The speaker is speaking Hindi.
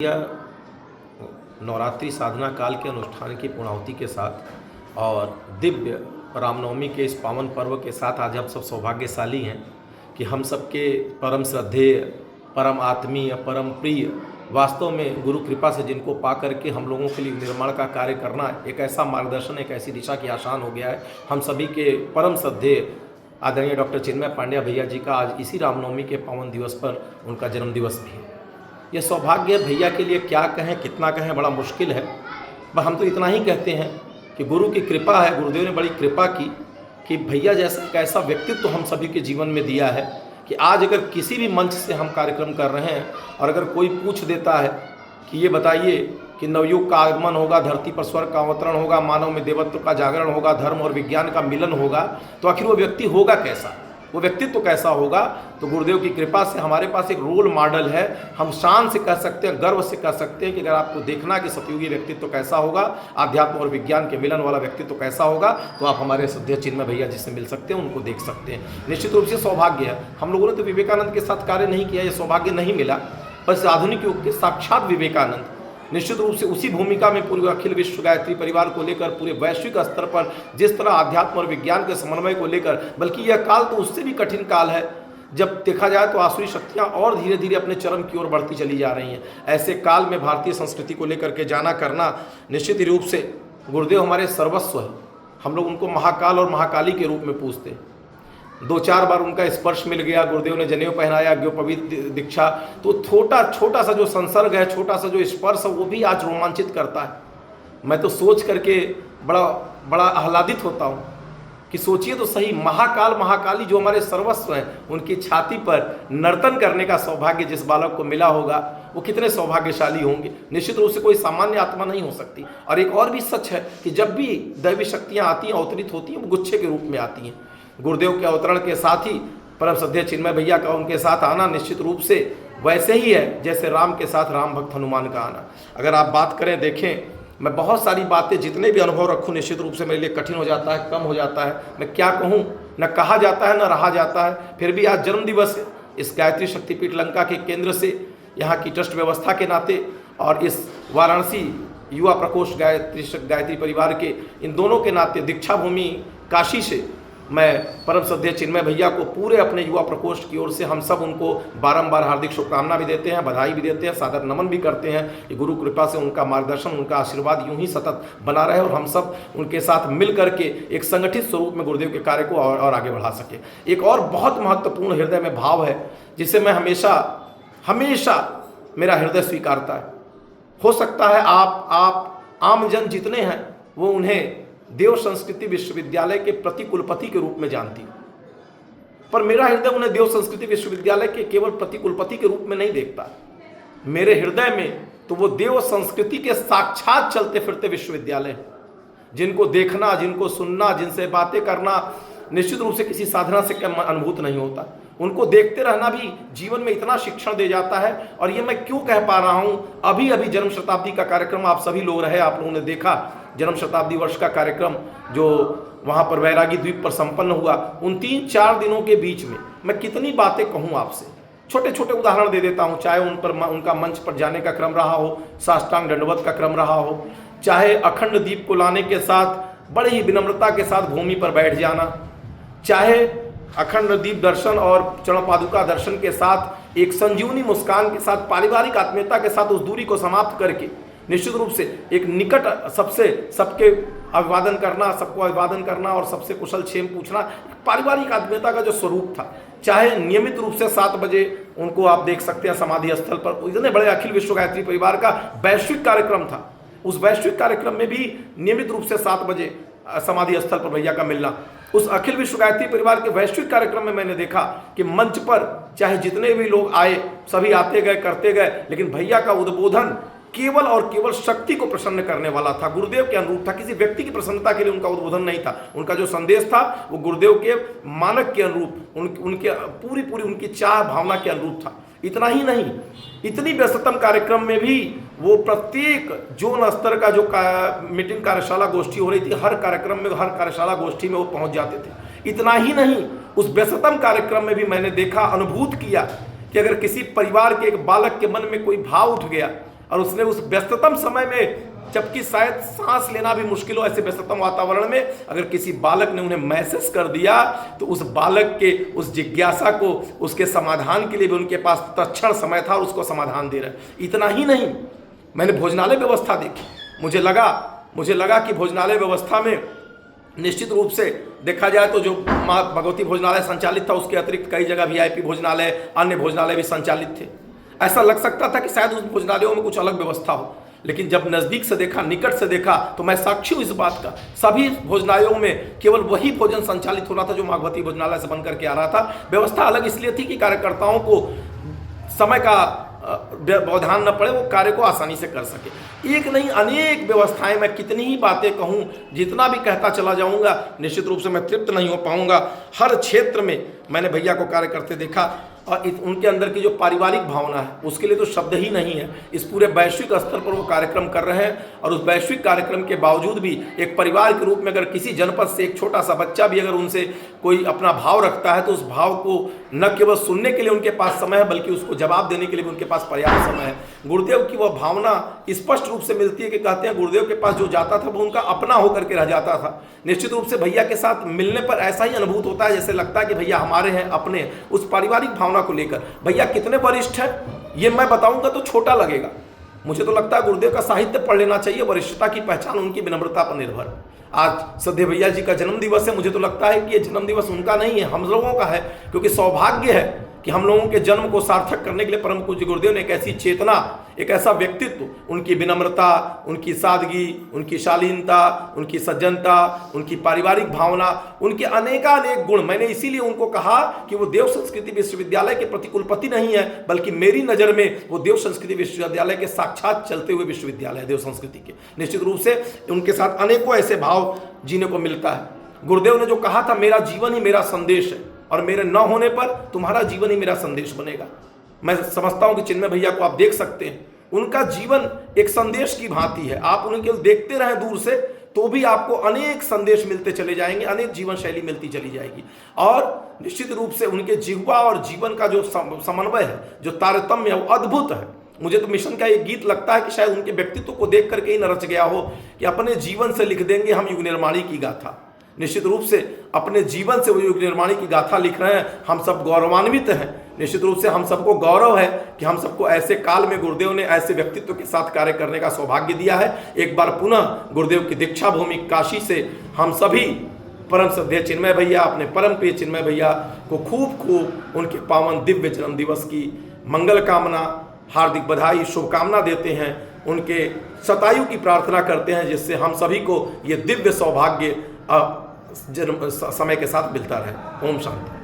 यह नवरात्रि साधना काल के अनुष्ठान की पूर्णाहुति के साथ और दिव्य रामनवमी के इस पावन पर्व के साथ आज हम सब सौभाग्यशाली हैं कि हम सबके परम श्रद्धेय, परम आत्मीय, परम प्रिय, वास्तव में गुरु कृपा से जिनको पा करके हम लोगों के लिए निर्माण का कार्य करना एक ऐसा मार्गदर्शन, एक ऐसी दिशा की आसान हो गया है। हम सभी के परम श्रद्धेय आदरणीय डॉक्टर चिन्मय पांड्या भैया जी का आज इसी रामनवमी के पावन दिवस पर उनका जन्म दिवस भी है। यह सौभाग्य भैया के लिए क्या कहें, कितना कहें, बड़ा मुश्किल है। पर हम तो इतना ही कहते हैं कि गुरु की कृपा है, गुरुदेव ने बड़ी कृपा की कि भैया जैसा एक ऐसा व्यक्तित्व तो हम सभी के जीवन में दिया है कि आज अगर किसी भी मंच से हम कार्यक्रम कर रहे हैं और अगर कोई पूछ देता है कि ये बताइए कि नवयुग का आगमन होगा, धरती पर स्वर्ग का अवतरण होगा, मानव में देवत्व का जागरण होगा, धर्म और विज्ञान का मिलन होगा, तो आखिर वो व्यक्ति होगा कैसा, वो व्यक्तित्व कैसा होगा। तो गुरुदेव की कृपा से हमारे पास एक रोल मॉडल है। हम शान से कह सकते हैं, गर्व से कह सकते हैं कि अगर आपको देखना कि सतयुगी व्यक्तित्व कैसा होगा, आध्यात्म और विज्ञान के मिलन वाला व्यक्तित्व कैसा होगा, तो आप हमारे श्रद्धेय चिन्मय भैया जिससे मिल सकते हैं, उनको देख सकते हैं। निश्चित रूप से सौभाग्य है। हम लोगों ने तो विवेकानंद के साथ कार्य नहीं किया, ये सौभाग्य नहीं मिला, बस आधुनिक युग के साक्षात विवेकानंद निश्चित रूप से उसी भूमिका में पूरे अखिल विश्व गायत्री परिवार को लेकर पूरे वैश्विक स्तर पर जिस तरह आध्यात्म और विज्ञान के समन्वय को लेकर, बल्कि यह काल तो उससे भी कठिन काल है जब देखा जाए तो आसुरी शक्तियां और धीरे धीरे अपने चरम की ओर बढ़ती चली जा रही हैं। ऐसे काल में भारतीय संस्कृति को लेकर के जाना करना निश्चित रूप से गुरुदेव हमारे सर्वस्व है। हम लोग उनको महाकाल और महाकाली के रूप में पूजते हैं। 2-4 बार उनका स्पर्श मिल गया, गुरुदेव ने जनेऊ पहनाया, ज्ञोपवीत दीक्षा, तो छोटा सा जो संसर्ग है, छोटा सा जो स्पर्श है, वो भी आज रोमांचित करता है। मैं तो सोच करके बड़ा आह्लादित होता हूँ कि सोचिए तो सही, महाकाल महाकाली जो हमारे सर्वस्व हैं, उनकी छाती पर नर्तन करने का सौभाग्य जिस बालक को मिला होगा वो कितने सौभाग्यशाली होंगे। निश्चित रूप से कोई सामान्य आत्मा नहीं हो सकती। और एक और भी सच है कि जब भी दैवी शक्तियाँ आती हैं, अवतरित होती हैं, वो गुच्छे के रूप में आती हैं। गुरुदेव के अवतरण के साथ ही परम श्रद्धेय चिन्मय भैया का उनके साथ आना निश्चित रूप से वैसे ही है जैसे राम के साथ राम भक्त हनुमान का आना। अगर आप बात करें, देखें, मैं बहुत सारी बातें जितने भी अनुभव रखूं निश्चित रूप से मेरे लिए कठिन हो जाता है, कम हो जाता है। मैं क्या कहूं, न कहा जाता है न रहा जाता है। फिर भी आज जन्म दिवस है, इस गायत्री शक्तिपीठ लंका के केंद्र से, यहाँ की ट्रस्ट व्यवस्था के नाते और इस वाराणसी युवा प्रकोष्ठ गायत्री परिवार के इन दोनों के नाते, दीक्षा भूमि काशी से मैं परम श्रद्धेय चिन्मय भैया को पूरे अपने युवा प्रकोष्ठ की ओर से हम सब उनको बारंबार हार्दिक शुभकामना भी देते हैं, बधाई भी देते हैं, सादर नमन भी करते हैं कि गुरु कृपा से उनका मार्गदर्शन, उनका आशीर्वाद यूं ही सतत बना रहे और हम सब उनके साथ मिल करके एक संगठित स्वरूप में गुरुदेव के कार्य को और आगे बढ़ा सके। एक और बहुत महत्वपूर्ण हृदय में भाव है जिसे मैं हमेशा मेरा हृदय स्वीकारता है। हो सकता है आप आम जन जितने हैं वो उन्हें देव संस्कृति विश्वविद्यालय के प्रतिकुलपति के रूप में जानती हूँ, पर मेरा हृदय उन्हें देव संस्कृति विश्वविद्यालय के केवल प्रतिकुलपति के रूप में नहीं देखता। मेरे हृदय में तो वो देव संस्कृति के साक्षात चलते फिरते विश्वविद्यालय हैं, जिनको देखना, जिनको सुनना, जिनसे बातें करना निश्चित रूप से किसी साधना से कम अनुभूत नहीं होता। उनको देखते रहना भी जीवन में इतना शिक्षण दे जाता है। और ये मैं क्यों कह पा रहा हूँ, अभी जन्म शताब्दी का कार्यक्रम आप सभी लोग रहे, आप लोगों ने देखा जन्म शताब्दी वर्ष का कार्यक्रम जो वहाँ पर वैरागी द्वीप पर संपन्न हुआ। उन 3-4 दिनों के बीच में मैं कितनी बातें कहूँ आपसे, छोटे छोटे उदाहरण दे देता हूँ। चाहे उनका मंच पर जाने का क्रम रहा हो, साष्टांग दंडवत का क्रम रहा हो, चाहे अखंड दीप को लाने के साथ बड़े ही विनम्रता के साथ भूमि पर बैठ जाना, चाहे अखंड दीप दर्शन और चरण पादुका दर्शन के साथ एक संजीवनी मुस्कान के साथ, पारिवारिक आत्मीयता के साथ उस दूरी को समाप्त करके निश्चित रूप से एक निकट सबके अभिवादन करना, सबको अभिवादन करना और सबसे कुशल क्षेम पूछना, पारिवारिक आत्मीयता का जो स्वरूप था। चाहे नियमित रूप से 7 बजे उनको आप देख सकते हैं समाधि स्थल पर, इतने बड़े अखिल विश्व गायत्री परिवार का वैश्विक कार्यक्रम था। उस वैश्विक कार्यक्रम में भी नियमित रूप से 7 बजे समाधि स्थल पर भैया का मिलना। उस अखिल विश्व गायत्री परिवार के वैश्विक कार्यक्रम में मैंने देखा कि मंच पर चाहे जितने भी लोग आए, सभी आते गए, करते गए, लेकिन भैया का उद्बोधन केवल और केवल शक्ति को प्रसन्न करने वाला था, गुरुदेव के अनुरूप था। किसी व्यक्ति की प्रसन्नता के लिए उनका उद्बोधन नहीं था। उनका जो संदेश था वो गुरुदेव के मानक के अनुरूप, उनके पूरी उनकी चाह भावना के अनुरूप था। इतना ही नहीं, इतनी व्यस्ततम कार्यक्रम में भी वो प्रत्येक जोन स्तर का जो मीटिंग कार्यशाला गोष्ठी हो रही थी, हर कार्यक्रम में, हर कार्यशाला गोष्ठी में वो पहुंच जाते थे। इतना ही नहीं, उस व्यस्ततम कार्यक्रम में भी मैंने देखा, अनुभूत किया कि अगर किसी परिवार के एक बालक के मन में कोई भाव उठ गया, और उसने उस व्यस्ततम समय में, जबकि शायद सांस लेना भी मुश्किल हो ऐसे व्यस्ततम वातावरण में, अगर किसी बालक ने उन्हें मैसेज कर दिया तो उस बालक के उस जिज्ञासा को, उसके समाधान के लिए भी उनके पास तत्क्षण समय था और उसको समाधान दे रहे। इतना ही नहीं, मैंने भोजनालय व्यवस्था देखी, मुझे लगा कि भोजनालय व्यवस्था में निश्चित रूप से देखा जाए तो जो माँ भगवती भोजनालय संचालित था, उसके अतिरिक्त कई जगह VIP भोजनालय, अन्य भोजनालय भी संचालित थे। ऐसा लग सकता था कि शायद उस भोजनालयों में कुछ अलग व्यवस्था हो, लेकिन जब नज़दीक से देखा, निकट से देखा, तो मैं साक्षी हूँ इस बात का। सभी भोजनालयों में केवल वही भोजन संचालित हो रहा था जो माँ भगवती भोजनालय से बन करके आ रहा था। व्यवस्था अलग इसलिए थी कि कार्यकर्ताओं को समय का व्यवधान न पड़े, वो कार्य को आसानी से कर सके। एक नहीं अनेक व्यवस्थाएं, मैं कितनी ही बातें कहूं, जितना भी कहता चला जाऊंगा निश्चित रूप से मैं तृप्त नहीं हो पाऊंगा। हर क्षेत्र में मैंने भैया को कार्य करते देखा और उनके अंदर की जो पारिवारिक भावना है उसके लिए तो शब्द ही नहीं है। इस पूरे वैश्विक स्तर पर वो कार्यक्रम कर रहे हैं और उस वैश्विक कार्यक्रम के बावजूद भी एक परिवार के रूप में अगर किसी जनपद से एक छोटा सा बच्चा भी अगर उनसे कोई अपना भाव रखता है तो उस भाव को न केवल सुनने के लिए उनके पास समय है बल्कि उसको जवाब देने के लिए भी उनके पास पर्याप्त समय है। गुरुदेव की वह भावना स्पष्ट रूप से मिलती है कि कहते हैं गुरुदेव के पास जो जाता था वो उनका अपना होकर के रह जाता था। निश्चित रूप से भैया के साथ मिलने पर ऐसा ही अनुभूत होता है जैसे लगता है कि भैया हमारे हैं, अपने हैं। उस पारिवारिक भावना को लेकर भैया कितने वरिष्ठ हैं ये मैं बताऊंगा तो छोटा लगेगा। मुझे तो लगता है गुरुदेव का साहित्य पढ़ लेना चाहिए। वरिष्ठता की पहचान उनकी विनम्रता पर निर्भर। आज सद्य भैया जी का जन्म दिवस है, मुझे तो लगता है कि ये जन्म दिवस उनका नहीं है, हम लोगों का है, क्योंकि सौभाग्य है कि हम लोगों के जन्म को सार्थक करने के लिए परम पूज्य गुरुदेव ने एक ऐसी चेतना, एक ऐसा व्यक्तित्व, उनकी विनम्रता, उनकी सादगी, उनकी शालीनता, उनकी सज्जनता, उनकी पारिवारिक भावना, उनके अनेकानेक गुण। मैंने इसीलिए उनको कहा कि वो देव संस्कृति विश्वविद्यालय के प्रतिकुलपति नहीं है, बल्कि मेरी नज़र में वो देव संस्कृति विश्वविद्यालय के साक्षात चलते हुए विश्वविद्यालय देव संस्कृति के। निश्चित रूप से उनके साथ अनेकों ऐसे भाव जीने को मिलता है। गुरुदेव ने जो कहा था, मेरा जीवन ही मेरा संदेश है और मेरे न होने पर तुम्हारा जीवन ही मेरा संदेश बनेगा। मैं समझता हूं कि चिन्मय भैया को आप देख सकते हैं, उनका जीवन एक संदेश की भांति है। आप उन्हें केवल देखते रहें दूर से तो भी आपको अनेक संदेश मिलते चले जाएंगे, अनेक जीवन शैली मिलती चली जाएगी। और निश्चित रूप से उनके जिह्वा और जीवन का जो समन्वय है, जो तारतम्य है, वो अद्भुत है। मुझे तो मिशन का एक गीत लगता है कि शायद उनके व्यक्तित्व को देख करके ही न रच गया हो कि अपने जीवन से लिख देंगे हम युग निर्माणी की गाथा। निश्चित रूप से अपने जीवन से वो युग निर्माणी की गाथा लिख रहे हैं। हम सब गौरवान्वित हैं। निश्चित रूप से हम सबको गौरव है कि हम सबको ऐसे काल में गुरुदेव ने ऐसे व्यक्तित्व के साथ कार्य करने का सौभाग्य दिया है। एक बार पुनः गुरुदेव की दीक्षा भूमि काशी से हम सभी परम श्रद्धेय चिन्मय भैया, अपने परम प्रिय चिन्मय भैया को खूब खूब उनके पावन दिव्य जन्म दिवस की मंगल कामना, हार्दिक बधाई, शुभकामना देते हैं। उनके शतायु की प्रार्थना करते हैं जिससे हम सभी को ये दिव्य सौभाग्य जन्म समय के साथ मिलता रहे। ओम शांति।